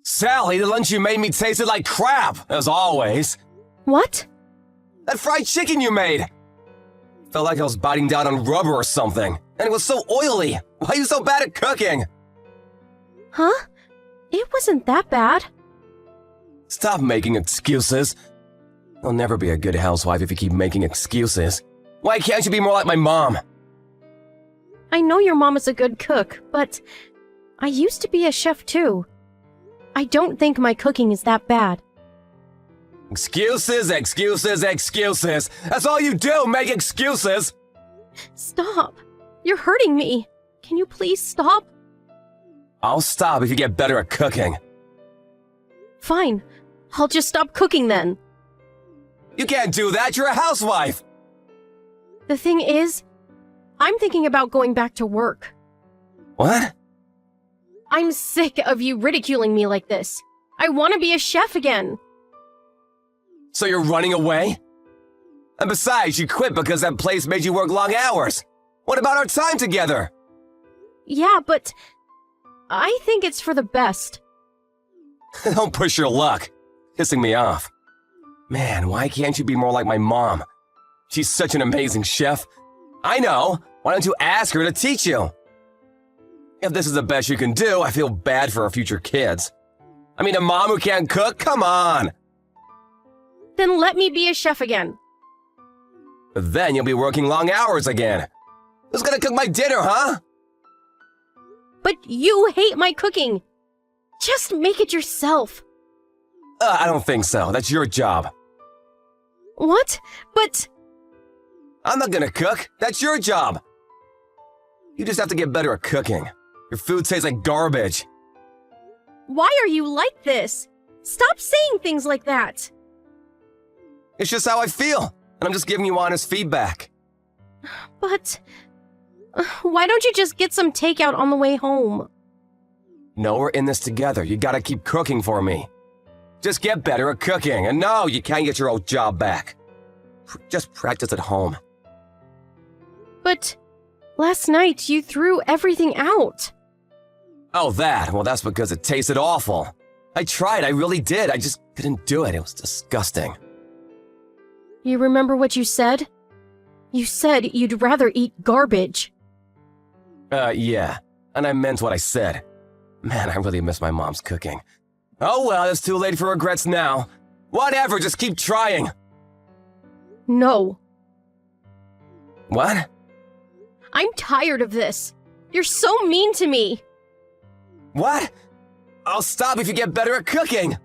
Sally, the lunch you made me tasted like crap, as always. What? That fried chicken you made! Felt like I was biting down on rubber or something, and it was so oily. Why are you so bad at cooking? Huh? It wasn't that bad. Stop making excuses. You'll never be a good housewife if you keep making excuses. Why can't you be more like my mom? I know your mom is a good cook, but I used to be a chef too. I don't think my cooking is that bad. Excuses, excuses, excuses. That's all you do, make excuses. Stop. You're hurting me. Can you please stop? I'll stop if you get better at cooking. Fine. I'll just stop cooking then. You can't do that, you're a housewife. The thing is, I'm thinking about going back to work. What? I'm sick of you ridiculing me like this. I want to be a chef again. So you're running away? And besides, you quit because that place made you work long hours. What about our time together? Yeah, but I think it's for the best. Don't push your luck. Pissing me off. Man, why can't you be more like my mom? She's such an amazing chef. I know. Why don't you ask her to teach you? If this is the best you can do, I feel bad for our future kids. I mean, a mom who can't cook? Come on! Then let me be a chef again. But then you'll be working long hours again. Who's gonna cook my dinner, huh? But you hate my cooking. Just make it yourself. I don't think so. That's your job. What? But... I'm not gonna cook. That's your job. You just have to get better at cooking. Your food tastes like garbage. Why are you like this? Stop saying things like that. It's just how I feel, and I'm just giving you honest feedback. But... why don't you just get some takeout on the way home? No, we're in this together. You gotta keep cooking for me. Just get better at cooking, and no, you can't get your old job back. Just practice at home. But last night you threw everything out. Oh, that? Well, that's because it tasted awful. I tried, I really did. I just couldn't do it. It was disgusting. You remember what you said? You said you'd rather eat garbage. Yeah. And I meant what I said. Man, I really miss my mom's cooking. Oh well, it's too late for regrets now. Whatever, just keep trying. No. What? I'm tired of this. You're so mean to me. What? I'll stop if you get better at cooking.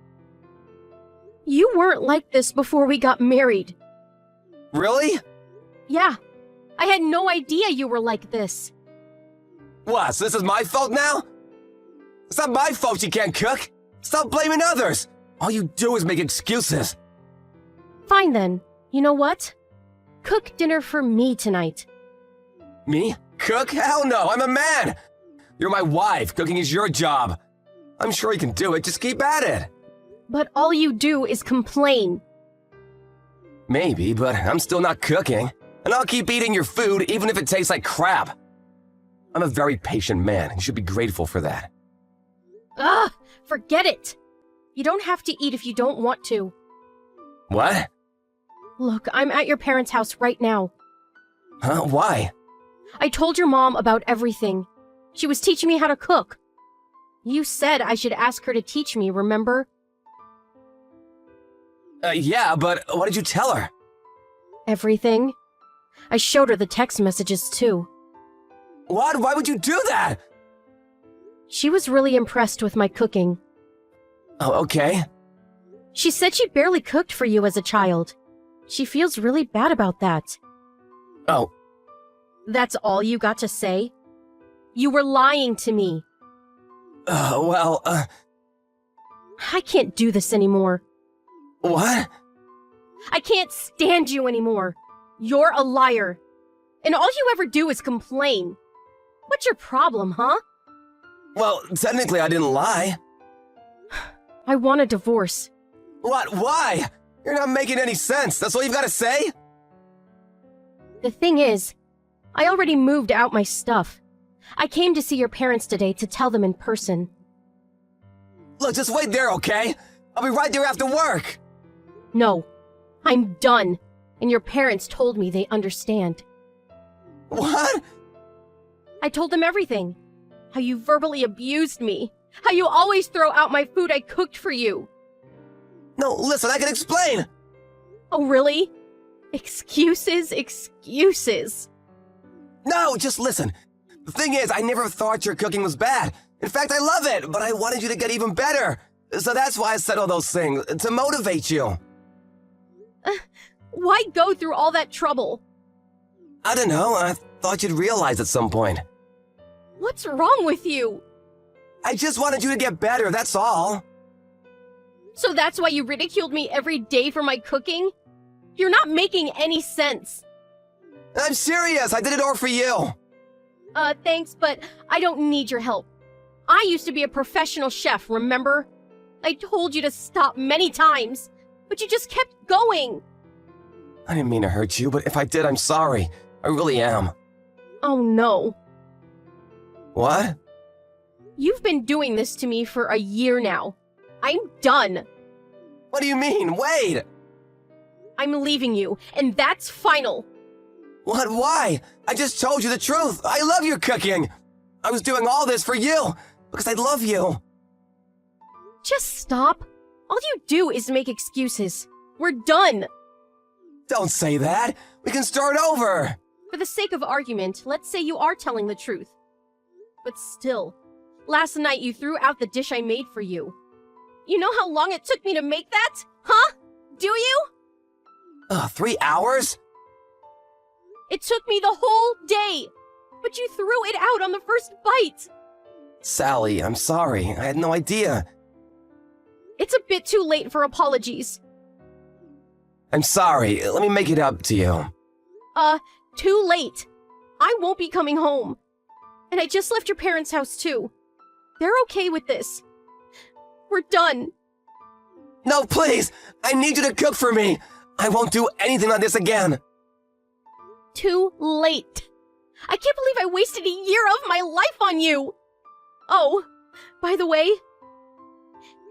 You weren't like this before we got married. Really? Yeah. I had no idea you were like this. What, so this is my fault now? It's not my fault you can't cook. Stop blaming others. All you do is make excuses. Fine then. You know what? Cook dinner for me tonight. Me? Cook? Hell no, I'm a man. You're my wife. Cooking is your job. I'm sure you can do it. Just keep at it. But all you do is complain. Maybe, but I'm still not cooking. And I'll keep eating your food even if it tastes like crap. I'm a very patient man. You should be grateful for that. Ugh! Forget it! You don't have to eat if you don't want to. What? Look, I'm at your parents' house right now. Huh? Why? I told your mom about everything. She was teaching me how to cook. You said I should ask her to teach me, remember? Yeah, but what did you tell her? Everything. I showed her the text messages too. What? Why would you do that? She was really impressed with my cooking. Oh, okay. She said she barely cooked for you as a child. She feels really bad about that. Oh. That's all you got to say? You were lying to me. I can't do this anymore. What? I can't stand you anymore. You're a liar. And all you ever do is complain. What's your problem, huh? Well, technically I didn't lie. I want a divorce. What? Why? You're not making any sense. That's all you've got to say? The thing is, I already moved out my stuff. I came to see your parents today to tell them in person. Look, just wait there, okay? I'll be right there after work. No, I'm done. And your parents told me they understand. What? I told them everything. How you verbally abused me. How you always throw out my food I cooked for you. No, listen, I can explain. Oh, really? Excuses, excuses. No, just listen. The thing is, I never thought your cooking was bad. In fact, I love it, but I wanted you to get even better. So that's why I said all those things, to motivate you. Why go through all that trouble? I don't know, I thought you'd realize at some point. What's wrong with you? I just wanted you to get better, that's all. So that's why you ridiculed me every day for my cooking? You're not making any sense. I'm serious, I did it all for you. Thanks, but I don't need your help. I used to be a professional chef, remember? I told you to stop many times, but you just kept going. I didn't mean to hurt you, but if I did, I'm sorry. I really am. Oh no. What? You've been doing this to me for a year now. I'm done. What do you mean? Wait! I'm leaving you, and that's final. What? Why? I just told you the truth. I love your cooking. I was doing all this for you, because I love you. Just stop. All you do is make excuses. We're done. Don't say that. We can start over. For the sake of argument, let's say you are telling the truth. But still, last night you threw out the dish I made for you. You know how long it took me to make that? Huh? Do you? 3 hours? It took me the whole day, but you threw it out on the first bite. Sally, I'm sorry. I had no idea. It's a bit too late for apologies. I'm sorry. Let me make it up to you. Too late. I won't be coming home. And I just left your parents' house too. They're okay with this. We're done. No, please! I need you to cook for me! I won't do anything like this again! Too late. I can't believe I wasted a year of my life on you! Oh, by the way,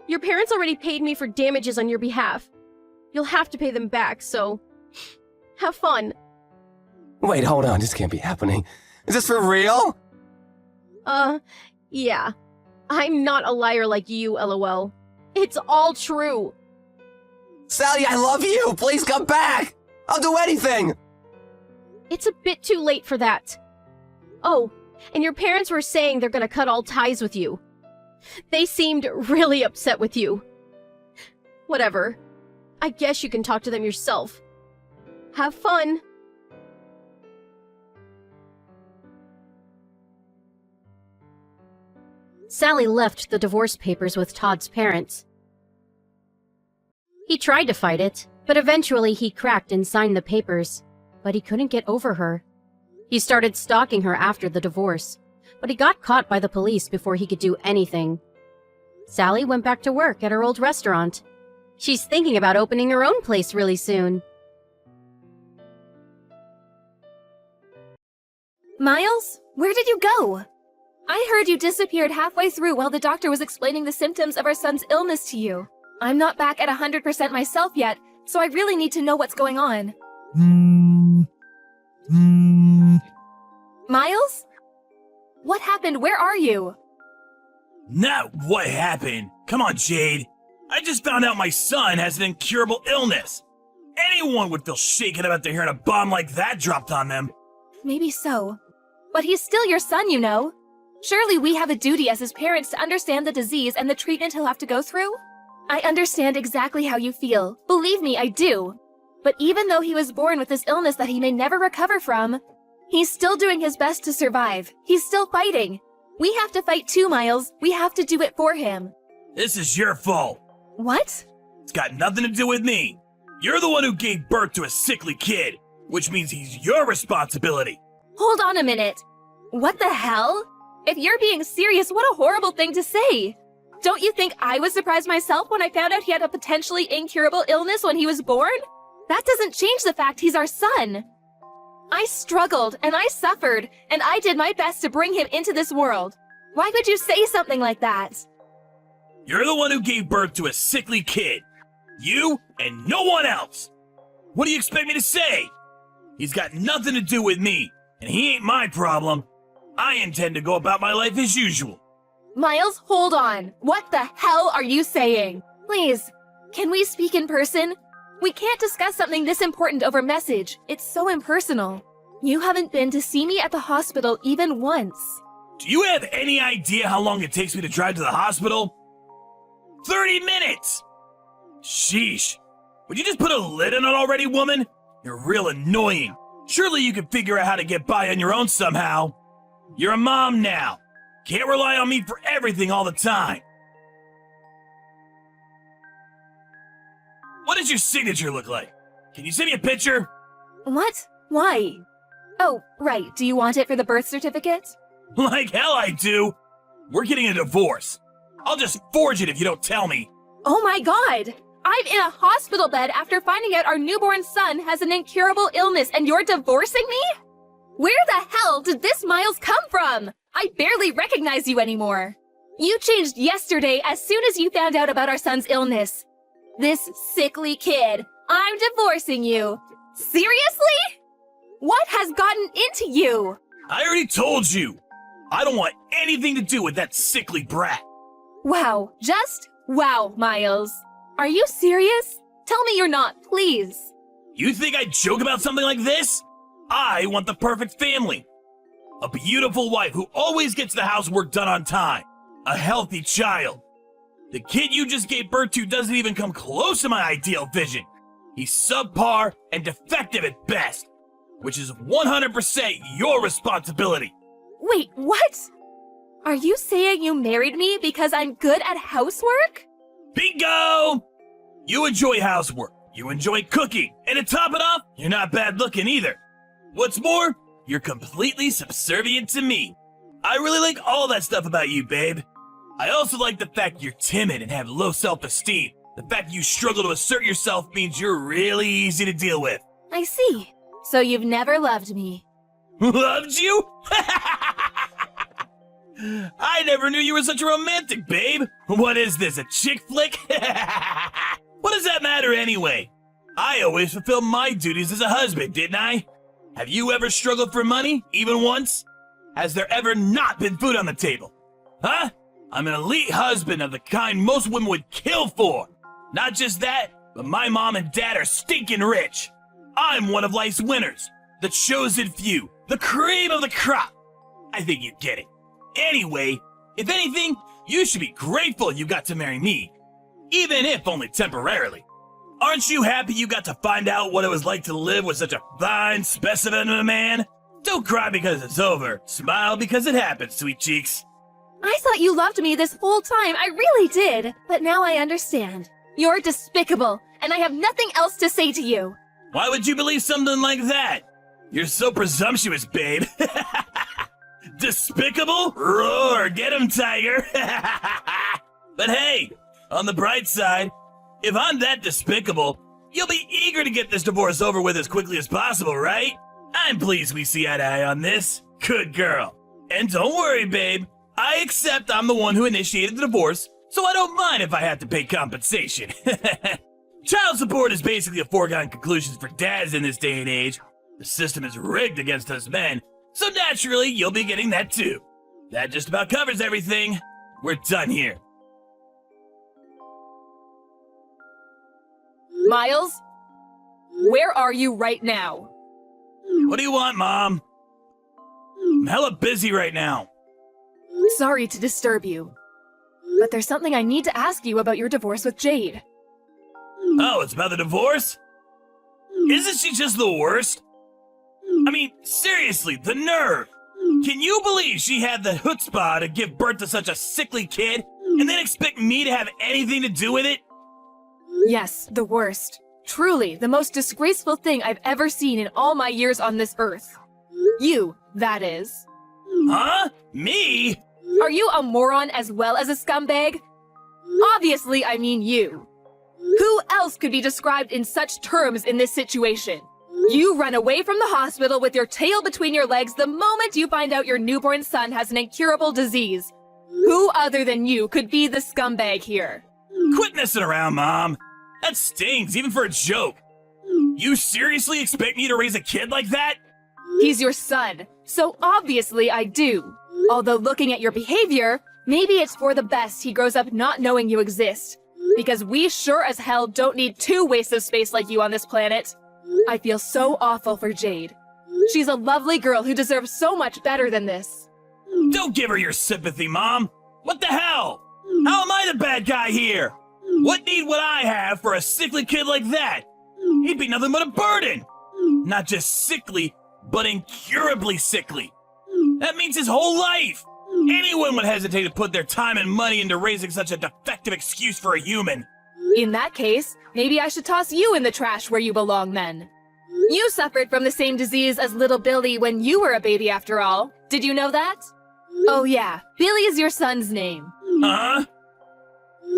your parents already paid me for damages on your behalf. You'll have to pay them back, so have fun. Wait, hold on, this can't be happening. Is this for real? Yeah. I'm not a liar like you, LOL. It's all true. Sally, I love you! Please come back! I'll do anything! It's a bit too late for that. Oh, and your parents were saying they're gonna cut all ties with you. They seemed really upset with you. Whatever. I guess you can talk to them yourself. Have fun. Sally left the divorce papers with Todd's parents. He tried to fight it, but eventually he cracked and signed the papers. But he couldn't get over her. He started stalking her after the divorce, but he got caught by the police before he could do anything. Sally went back to work at her old restaurant. She's thinking about opening her own place really soon. Miles, where did you go? I heard you disappeared halfway through while the doctor was explaining the symptoms of our son's illness to you. I'm not back at 100% myself yet, so I really need to know what's going on. Miles? What happened? Where are you? Not what happened. Come on, Jade. I just found out my son has an incurable illness. Anyone would feel shaken about to hearing a bomb like that dropped on them. Maybe so. But he's still your son, you know. Surely we have a duty as his parents to understand the disease and the treatment he'll have to go through? I understand exactly how you feel. Believe me, I do. But even though he was born with this illness that he may never recover from, he's still doing his best to survive. He's still fighting. We have to fight too, Miles. We have to do it for him. This is your fault. What? It's got nothing to do with me. You're the one who gave birth to a sickly kid, which means he's your responsibility. Hold on a minute. What the hell? If you're being serious, what a horrible thing to say. Don't you think I was surprised myself when I found out he had a potentially incurable illness when he was born? That doesn't change the fact he's our son. I struggled and I suffered and I did my best to bring him into this world. Why would you say something like that? You're the one who gave birth to a sickly kid. You and no one else. What do you expect me to say? He's got nothing to do with me, and he ain't my problem. I intend to go about my life as usual. Miles, hold on. What the hell are you saying? Please, can we speak in person? We can't discuss something this important over message. It's so impersonal. You haven't been to see me at the hospital even once. Do you have any idea how long it takes me to drive to the hospital? 30 minutes! Sheesh. Would you just put a lid on it already, woman? You're real annoying. Surely you can figure out how to get by on your own somehow. You're a mom now. Can't rely on me for everything all the time. What does your signature look like? Can you send me a picture? What? Why? Oh, right. Do you want it for the birth certificate? Like hell I do. We're getting a divorce. I'll just forge it if you don't tell me. Oh my god! I'm in a hospital bed after finding out our newborn son has an incurable illness and you're divorcing me? Where the hell did this Miles come from? I barely recognize you anymore. You changed yesterday as soon as you found out about our son's illness. This sickly kid. I'm divorcing you. Seriously? What has gotten into you? I already told you. I don't want anything to do with that sickly brat. Wow, just wow, Miles. Are you serious? Tell me you're not, please. You think I joke about something like this? I want the perfect family. A beautiful wife who always gets the housework done on time. A healthy child. The kid you just gave birth to doesn't even come close to my ideal vision. He's subpar and defective at best, which is 100% your responsibility. Wait, what? Are you saying you married me because I'm good at housework? Bingo! You enjoy housework, you enjoy cooking, and to top it off, you're not bad looking either. What's more, you're completely subservient to me. I really like all that stuff about you, babe. I also like the fact you're timid and have low self-esteem. The fact you struggle to assert yourself means you're really easy to deal with. I see. So you've never loved me. Loved you? I never knew you were such a romantic, babe. What is this, a chick flick? What does that matter anyway? I always fulfill my duties as a husband, didn't I? Have you ever struggled for money, even once? Has there ever not been food on the table? Huh? I'm an elite husband of the kind most women would kill for. Not just that, but my mom and dad are stinking rich. I'm one of life's winners, the chosen few, the cream of the crop. I think you get it. Anyway, if anything, you should be grateful you got to marry me, even if only temporarily. Aren't you happy you got to find out what it was like to live with such a fine specimen of a man? Don't cry because it's over. Smile because it happened, sweet cheeks. I thought you loved me this whole time. I really did. But now I understand. You're despicable, and I have nothing else to say to you. Why would you believe something like that? You're so presumptuous, babe. Despicable? Roar, get him, tiger. But hey, on the bright side, if I'm that despicable, you'll be eager to get this divorce over with as quickly as possible, right? I'm pleased we see eye to eye on this. Good girl. And don't worry, babe. I accept I'm the one who initiated the divorce, so I don't mind if I have to pay compensation. Child support is basically a foregone conclusion for dads in this day and age. The system is rigged against us men, so naturally you'll be getting that too. That just about covers everything. We're done here. Miles, where are you right now? What do you want, Mom? I'm hella busy right now. Sorry to disturb you, but there's something I need to ask you about your divorce with Jade. Oh, it's about the divorce? Isn't she just the worst? I mean, seriously, the nerve! Can you believe she had the chutzpah to give birth to such a sickly kid and then expect me to have anything to do with it? Yes, the worst. Truly, the most disgraceful thing I've ever seen in all my years on this earth. You, that is. Huh? Me? Are you a moron as well as a scumbag? Obviously, I mean you. Who else could be described in such terms in this situation? You run away from the hospital with your tail between your legs the moment you find out your newborn son has an incurable disease. Who other than you could be the scumbag here? Quit messing around, Mom. That stings, even for a joke. You seriously expect me to raise a kid like that? He's your son, so obviously I do. Although looking at your behavior, maybe it's for the best he grows up not knowing you exist. Because we sure as hell don't need two wastes of space like you on this planet. I feel so awful for Jade. She's a lovely girl who deserves so much better than this. Don't give her your sympathy, Mom. What the hell? How am I the bad guy here? What need would I have for a sickly kid like that? He'd be nothing but a burden. Not just sickly, but incurably sickly. That means his whole life. Anyone would hesitate to put their time and money into raising such a defective excuse for a human. In that case, maybe I should toss you in the trash where you belong then. You suffered from the same disease as little Billy when you were a baby after all. Did you know that? Oh yeah, Billy is your son's name. Huh?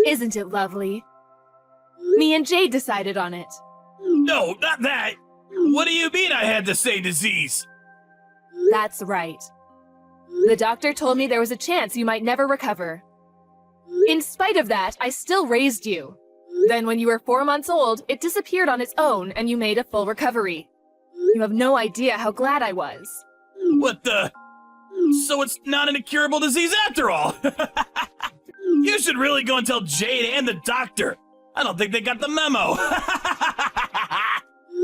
Isn't it lovely? Me and Jade decided on it. No, not that. What do you mean I had the same disease? That's right. The doctor told me there was a chance you might never recover. In spite of that, I still raised you. Then when you were 4 months old, it disappeared on its own and you made a full recovery. You have no idea how glad I was. What the? So it's not an incurable disease after all. You should really go and tell Jade and the doctor. I don't think they got the memo.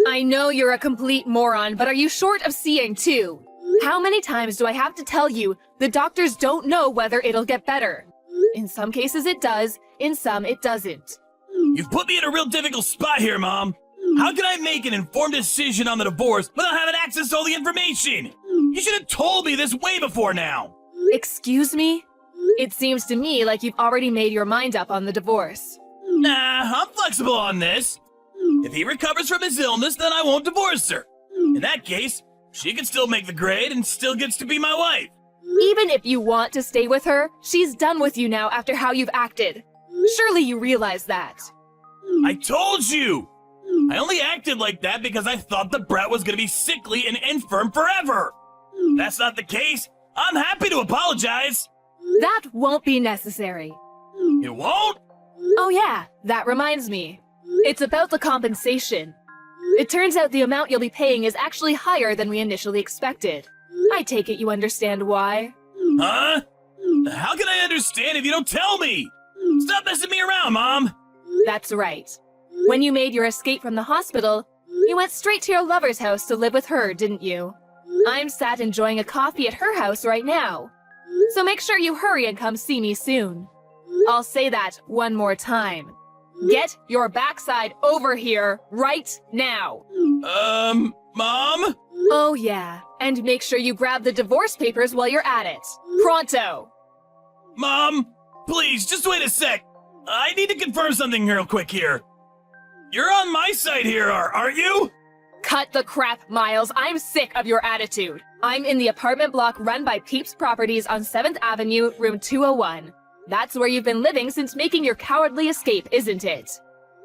I know you're a complete moron, but are you short of seeing too? How many times do I have to tell you the doctors don't know whether it'll get better? In some cases it does, in some it doesn't. You've put me in a real difficult spot here, Mom. How can I make an informed decision on the divorce without having access to all the information? You should have told me this way before now. Excuse me? It seems to me like you've already made your mind up on the divorce. Nah, I'm flexible on this. If he recovers from his illness, then I won't divorce her. In that case, she can still make the grade and still gets to be my wife. Even if you want to stay with her, she's done with you now after how you've acted. Surely you realize that. I told you! I only acted like that because I thought the brat was gonna be sickly and infirm forever. If that's not the case, I'm happy to apologize. That won't be necessary. It won't? Oh yeah, that reminds me. It's about the compensation. It turns out the amount you'll be paying is actually higher than we initially expected. I take it you understand why. Huh? How can I understand if you don't tell me? Stop messing me around, Mom. That's right. When you made your escape from the hospital, you went straight to your lover's house to live with her, didn't you? I'm sat enjoying a coffee at her house right now. So make sure you hurry and come see me soon. I'll say that one more time. Get your backside over here right now. Mom? Oh yeah, and make sure you grab the divorce papers while you're at it. Pronto! Mom, please, just wait a sec. I need to confirm something real quick here. You're on my side here, aren't you? Cut the crap, Miles. I'm sick of your attitude. I'm in the apartment block run by Peeps Properties on 7th Avenue, room 201. That's where you've been living since making your cowardly escape, isn't it?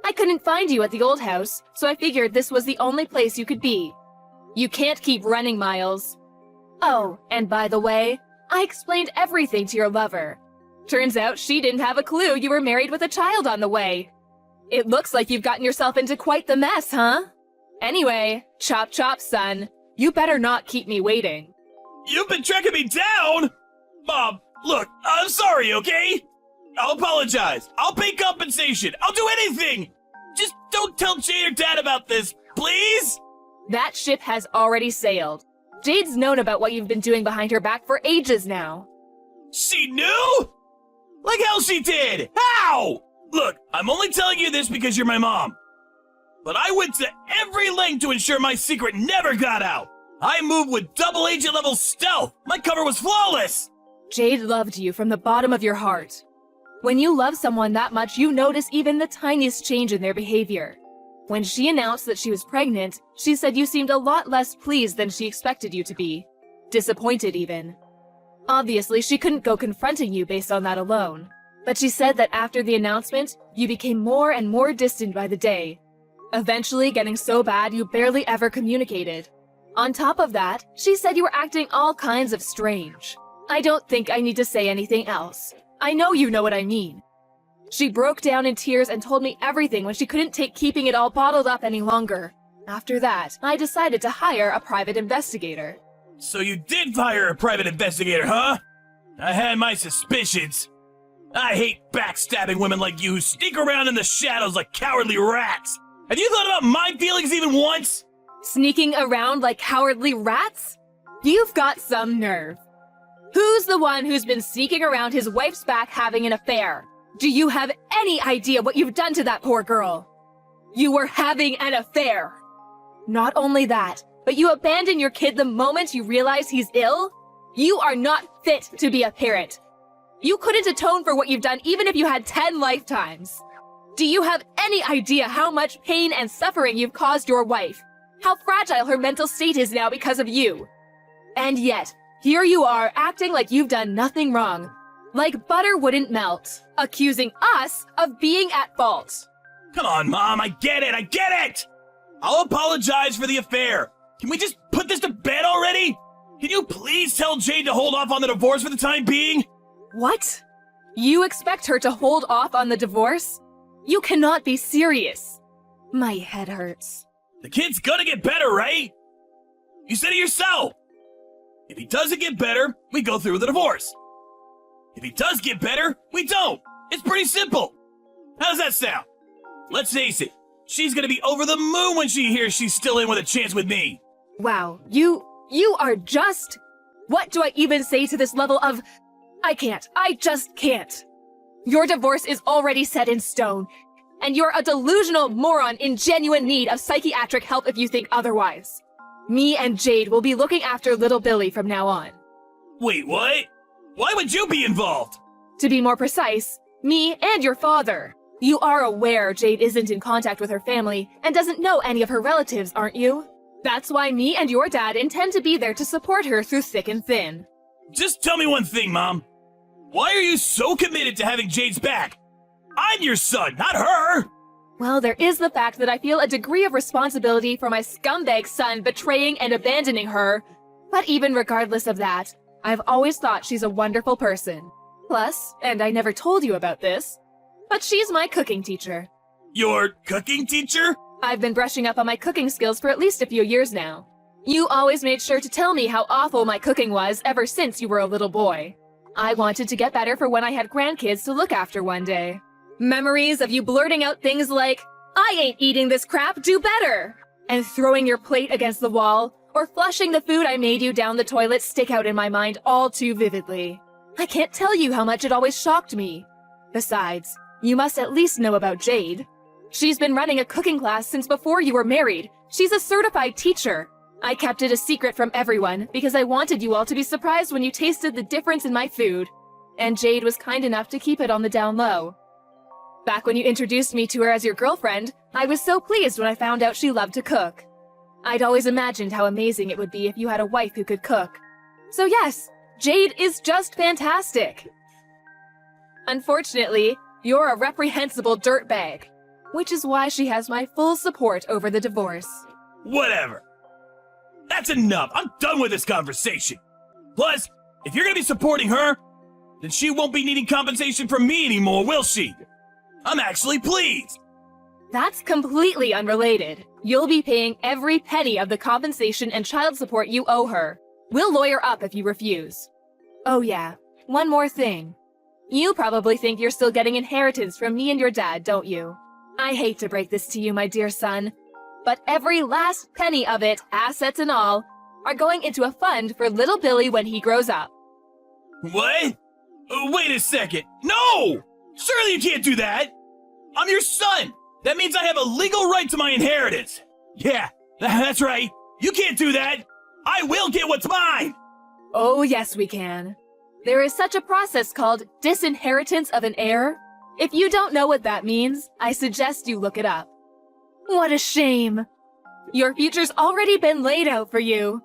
I couldn't find you at the old house, so I figured this was the only place you could be. You can't keep running, Miles. Oh, and by the way, I explained everything to your lover. Turns out she didn't have a clue you were married with a child on the way. It looks like you've gotten yourself into quite the mess, huh? Anyway, chop chop, son. You better not keep me waiting. You've been tracking me down? Mom, look, I'm sorry, okay? I'll apologize. I'll pay compensation. I'll do anything. Just don't tell Jade or Dad about this, please? That ship has already sailed. Jade's known about what you've been doing behind her back for ages now. She knew? Like hell she did! How? Look, I'm only telling you this because you're my mom. But I went to every length to ensure my secret never got out. I moved with double agent level stealth. My cover was flawless. Jade loved you from the bottom of your heart. When you love someone that much, you notice even the tiniest change in their behavior. When she announced that she was pregnant, she said you seemed a lot less pleased than she expected you to be. Disappointed even. Obviously, she couldn't go confronting you based on that alone. But she said that after the announcement, you became more and more distant by the day. Eventually getting so bad you barely ever communicated. On top of that, she said you were acting all kinds of strange. I don't think I need to say anything else. I know you know what I mean. She broke down in tears and told me everything when she couldn't take keeping it all bottled up any longer. After that, I decided to hire a private investigator. So you did hire a private investigator, huh? I had my suspicions. I hate backstabbing women like you who sneak around in the shadows like cowardly rats. Have you thought about my feelings even once? Sneaking around like cowardly rats? You've got some nerve. Who's the one who's been sneaking around his wife's back having an affair? Do you have any idea what you've done to that poor girl? You were having an affair. Not only that, but you abandon your kid the moment you realize he's ill? You are not fit to be a parent. You couldn't atone for what you've done even if you had 10 lifetimes. Do you have any idea how much pain and suffering you've caused your wife? How fragile her mental state is now because of you? And yet, here you are acting like you've done nothing wrong. Like butter wouldn't melt, accusing us of being at fault. Come on, Mom, I get it! I'll apologize for the affair. Can we just put this to bed already? Can you please tell Jade to hold off on the divorce for the time being? What? You expect her to hold off on the divorce? You cannot be serious. My head hurts. The kid's gonna get better, right? You said it yourself. If he doesn't get better, we go through with the divorce. If he does get better, we don't. It's pretty simple. How does that sound? Let's face it, she's gonna be over the moon when she hears she's still in with a chance with me. Wow, you are just... What do I even say to this level of... I just can't. Your divorce is already set in stone, and you're a delusional moron in genuine need of psychiatric help if you think otherwise. Me and Jade will be looking after little Billy from now on. Wait, what? Why would you be involved? To be more precise, me and your father. You are aware Jade isn't in contact with her family and doesn't know any of her relatives, aren't you? That's why me and your dad intend to be there to support her through thick and thin. Just tell me one thing, Mom. Why are you so committed to having Jade's back? I'm your son, not her! Well, there is the fact that I feel a degree of responsibility for my scumbag son betraying and abandoning her. But even regardless of that, I've always thought she's a wonderful person. Plus, and I never told you about this, but she's my cooking teacher. Your cooking teacher? I've been brushing up on my cooking skills for at least a few years now. You always made sure to tell me how awful my cooking was ever since you were a little boy. I wanted to get better for when I had grandkids to look after one day. Memories of you blurting out things like, "I ain't eating this crap, do better!" and throwing your plate against the wall, or flushing the food I made you down the toilet stick out in my mind all too vividly. I can't tell you how much it always shocked me. Besides, you must at least know about Jade. She's been running a cooking class since before you were married. She's a certified teacher. I kept it a secret from everyone because I wanted you all to be surprised when you tasted the difference in my food. And Jade was kind enough to keep it on the down low. Back when you introduced me to her as your girlfriend, I was so pleased when I found out she loved to cook. I'd always imagined how amazing it would be if you had a wife who could cook. So yes, Jade is just fantastic. Unfortunately, you're a reprehensible dirtbag, which is why she has my full support over the divorce. Whatever. That's enough. I'm done with this conversation. Plus, if you're gonna be supporting her, then she won't be needing compensation from me anymore, will she? I'm actually pleased. That's completely unrelated. You'll be paying every penny of the compensation and child support you owe her. We'll lawyer up if you refuse. Oh yeah, one more thing. You probably think you're still getting inheritance from me and your dad, don't you? I hate to break this to you, my dear son, but every last penny of it, assets and all, are going into a fund for little Billy when he grows up. What? Wait a second. No! Surely you can't do that! I'm your son! That means I have a legal right to my inheritance! Yeah, that's right. You can't do that! I will get what's mine! Oh yes, we can. There is such a process called disinheritance of an heir. If you don't know what that means, I suggest you look it up. What a shame. Your future's already been laid out for you.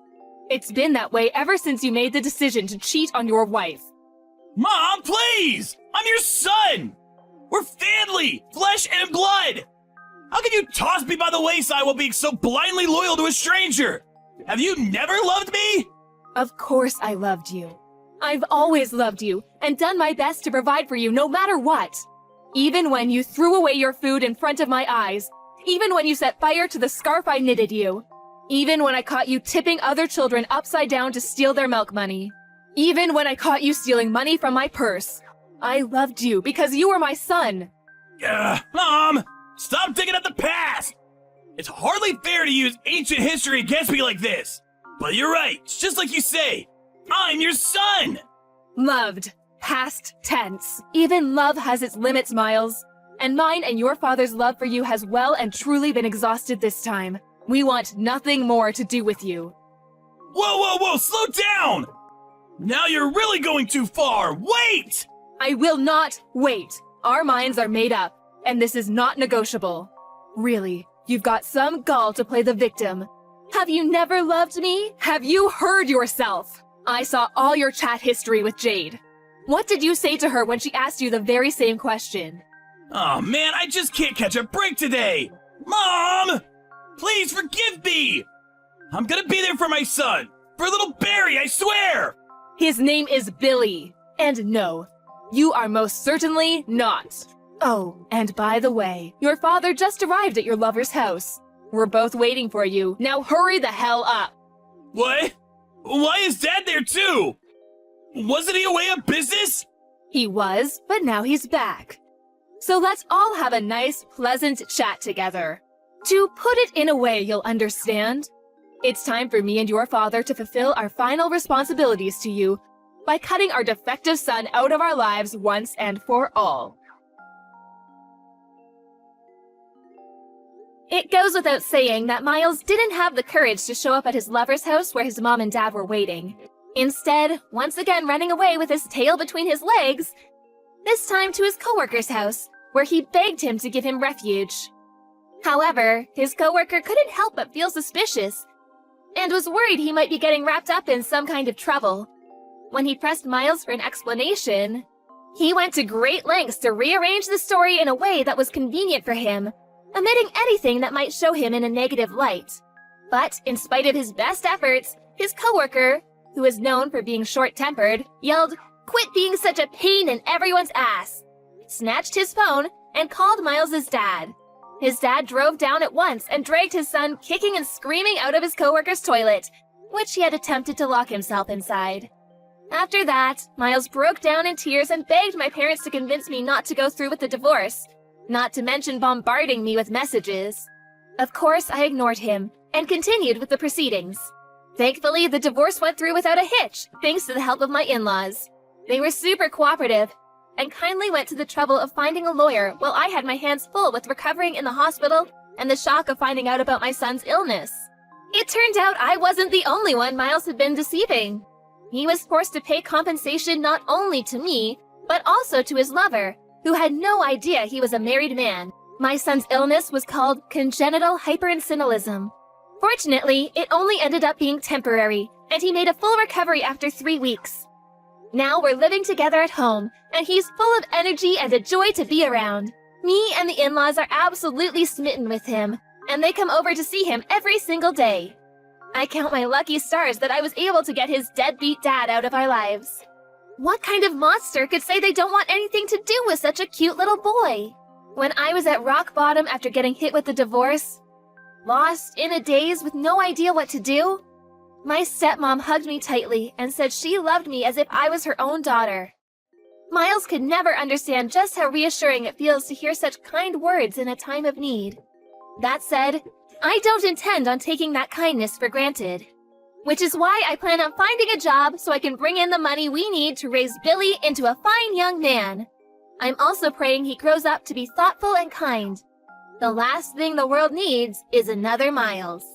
It's been that way ever since you made the decision to cheat on your wife. Mom, please! I'm your son! We're family! Flesh and blood! How can you toss me by the wayside while being so blindly loyal to a stranger? Have you never loved me? Of course I loved you. I've always loved you and done my best to provide for you no matter what. Even when you threw away your food in front of my eyes, even when you set fire to the scarf I knitted you, even when I caught you tipping other children upside down to steal their milk money, even when I caught you stealing money from my purse, I loved you because you were my son. Mom, stop digging at the past. It's hardly fair to use ancient history against me like this. But you're right, it's just like you say. I'm your son! Loved. Past tense. Even love has its limits, Miles. And mine and your father's love for you has well and truly been exhausted this time. We want nothing more to do with you. Whoa, slow down! Now you're really going too far. Wait! I will not wait. Our minds are made up, and this is not negotiable. Really, you've got some gall to play the victim. Have you never loved me? Have you heard yourself? I saw all your chat history with Jade. What did you say to her when she asked you the very same question? Oh man, I just can't catch a break today! Mom! Please forgive me! I'm gonna be there for my son! For little Barry, I swear! His name is Billy. And no, you are most certainly not. Oh, and by the way, your father just arrived at your lover's house. We're both waiting for you. Now hurry the hell up. What? Why is Dad there too? Wasn't he away on business? He was, but now he's back. So let's all have a nice, pleasant chat together. To put it in a way you'll understand, it's time for me and your father to fulfill our final responsibilities to you by cutting our defective son out of our lives once and for all. It goes without saying that Miles didn't have the courage to show up at his lover's house where his mom and dad were waiting. Instead, once again running away with his tail between his legs, this time to his coworker's house, where he begged him to give him refuge. However, his coworker couldn't help but feel suspicious, and was worried he might be getting wrapped up in some kind of trouble. When he pressed Miles for an explanation, he went to great lengths to rearrange the story in a way that was convenient for him, omitting anything that might show him in a negative light. But in spite of his best efforts, his coworker, who is known for being short-tempered, yelled, "Quit being such a pain in everyone's ass!" snatched his phone, and called Miles's dad. His dad drove down at once and dragged his son kicking and screaming out of his coworker's toilet, which he had attempted to lock himself inside. After that, Miles broke down in tears and begged my parents to convince me not to go through with the divorce, not to mention bombarding me with messages. Of course, I ignored him and continued with the proceedings. Thankfully, the divorce went through without a hitch, thanks to the help of my in-laws. They were super cooperative and kindly went to the trouble of finding a lawyer while I had my hands full with recovering in the hospital and the shock of finding out about my son's illness. It turned out I wasn't the only one Miles had been deceiving. He was forced to pay compensation not only to me, but also to his lover, who had no idea he was a married man. My son's illness was called congenital hyperinsulinism. Fortunately, it only ended up being temporary, and he made a full recovery after 3 weeks. Now we're living together at home, and he's full of energy and a joy to be around. Me and the in-laws are absolutely smitten with him, and they come over to see him every single day. I count my lucky stars that I was able to get his deadbeat dad out of our lives. What kind of monster could say they don't want anything to do with such a cute little boy? When I was at rock bottom after getting hit with the divorce, lost in a daze with no idea what to do, my stepmom hugged me tightly and said she loved me as if I was her own daughter. Miles could never understand just how reassuring it feels to hear such kind words in a time of need. That said, I don't intend on taking that kindness for granted, which is why I plan on finding a job so I can bring in the money we need to raise Billy into a fine young man. I'm also praying he grows up to be thoughtful and kind. The last thing the world needs is another Miles.